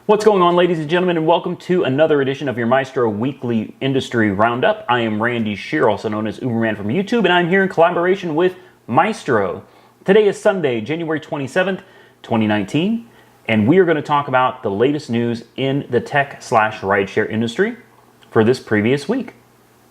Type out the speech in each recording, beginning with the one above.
What's going on, ladies and gentlemen, and welcome to another edition of your Mystro Weekly Industry Roundup. I am Randy Shear, also known as Uberman from YouTube, and I'm here in collaboration with Mystro. Today is Sunday, January 27th, 2019, and we are going to talk about the latest news in the tech/rideshare industry for this previous week.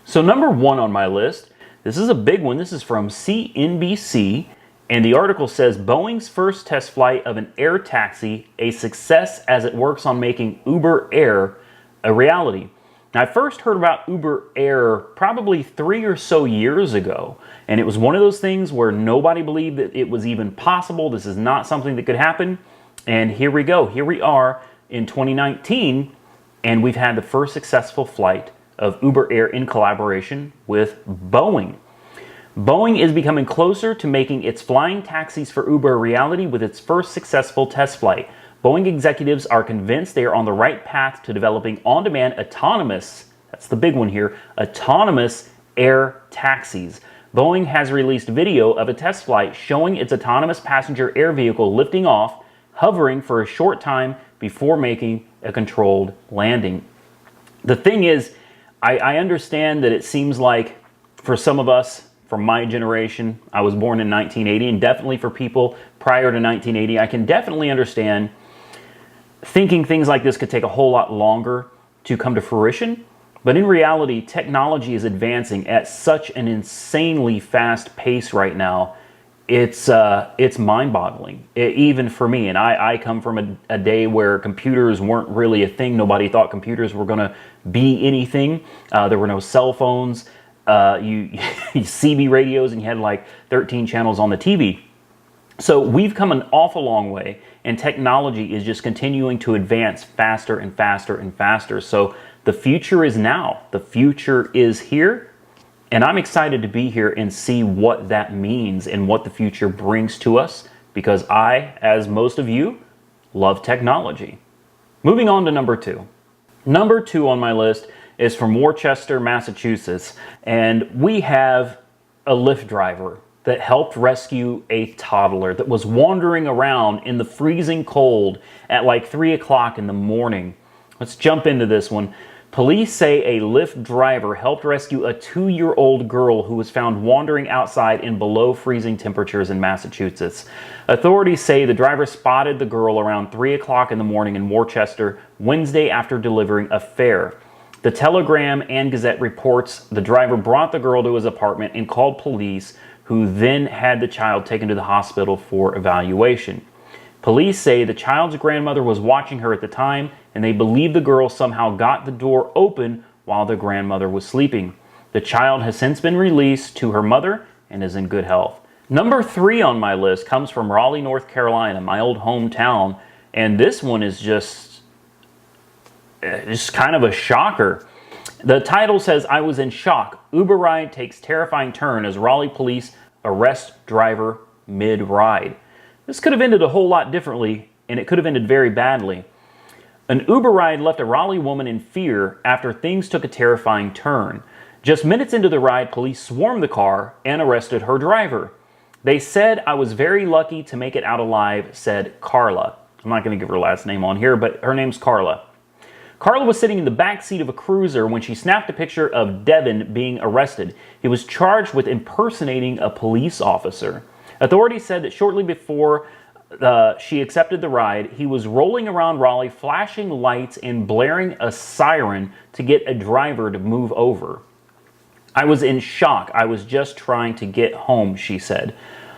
So number one on my list, this is a big one. This is from CNBC. And the article says, Boeing's first test flight of an air taxi, a success as it works on making Uber Air a reality. Now, I first heard about Uber Air probably 3 or so years ago. And it was one of those things where nobody believed that it was even possible. This is not something that could happen. And here we go. Here we are in 2019. And we've had the first successful flight of Uber Air in collaboration with Boeing. Boeing is becoming closer to making its flying taxis for Uber a reality with its first successful test flight. Boeing executives are convinced they are on the right path to developing on-demand autonomous, that's the big one here, autonomous air taxis. Boeing has released video of a test flight showing its autonomous passenger air vehicle lifting off, hovering for a short time before making a controlled landing. The thing is, I understand that it seems like for some of us, from my generation, I was born in 1980, and definitely for people prior to 1980, I can definitely understand thinking things like this could take a whole lot longer to come to fruition. But in reality, technology is advancing at such an insanely fast pace right now. It's mind-boggling, even for me. And I come from a day where computers weren't really a thing. Nobody thought computers were going to be anything. There were no cell phones. You CB radios, and you had like 13 channels on the TV. So we've come an awful long way, and technology is just continuing to advance faster and faster and faster. So the future is now. The future is here, and I'm excited to be here and see what that means and what the future brings to us, because I, as most of you, love technology. Moving on to number two. Number two on my list is from Worcester, Massachusetts, and we have a Lyft driver that helped rescue a toddler that was wandering around in the freezing cold at like 3 o'clock in the morning. Let's jump into this one. Police say a Lyft driver helped rescue a 2-year-old girl who was found wandering outside in below freezing temperatures in Massachusetts. Authorities say the driver spotted the girl around 3 o'clock in the morning in Worcester Wednesday after delivering a fare. The Telegram and Gazette reports the driver brought the girl to his apartment and called police, who then had the child taken to the hospital for evaluation. Police say the child's grandmother was watching her at the time, and they believe the girl somehow got the door open while the grandmother was sleeping. The child has since been released to her mother and is in good health. Number three on my list comes from Raleigh, North Carolina, my old hometown, and this one is just kind of a shocker. The title says, I was in shock. Uber ride takes terrifying turn as Raleigh police arrest driver mid-ride. This could have ended a whole lot differently, and it could have ended very badly. An Uber ride left a Raleigh woman in fear after things took a terrifying turn. Just minutes into the ride, police swarmed the car and arrested her driver. They said, I was very lucky to make it out alive, said Carla. I'm not going to give her last name on here, but her name's Carla. Carla was sitting in the back seat of a cruiser when she snapped a picture of Devin being arrested. He was charged with impersonating a police officer. Authorities said that shortly before she accepted the ride, he was rolling around Raleigh, flashing lights and blaring a siren to get a driver to move over. I was in shock. I was just trying to get home, she said.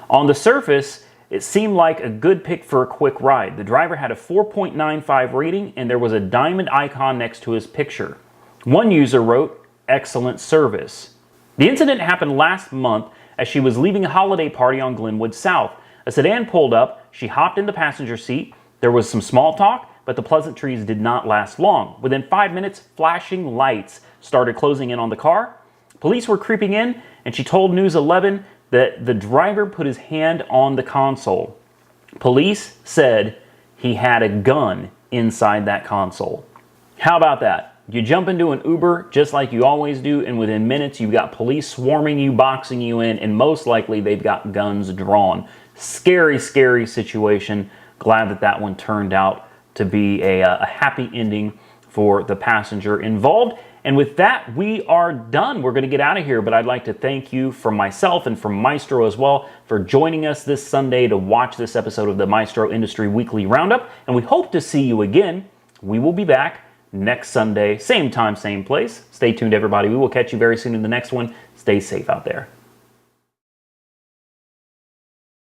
On the surface, it seemed like a good pick for a quick ride. The driver had a 4.95 rating, and there was a diamond icon next to his picture. One user wrote, excellent service. The incident happened last month as she was leaving a holiday party on Glenwood South. A sedan pulled up, she hopped in the passenger seat. There was some small talk, but the pleasantries did not last long. Within 5 minutes, flashing lights started closing in on the car. Police were creeping in, and she told News 11 that the driver put his hand on the console. Police said he had a gun inside that console. How about that? You jump into an Uber just like you always do, and within minutes you've got police swarming you, boxing you in, and most likely they've got guns drawn. Scary, scary situation. Glad that that one turned out to be a happy ending for the passenger involved. And with that, we are done. We're going to get out of here, but I'd like to thank you from myself and from Mystro as well for joining us this Sunday to watch this episode of the Mystro Industry Weekly Roundup. And we hope to see you again. We will be back next Sunday, same time, same place. Stay tuned, everybody. We will catch you very soon in the next one. Stay safe out there.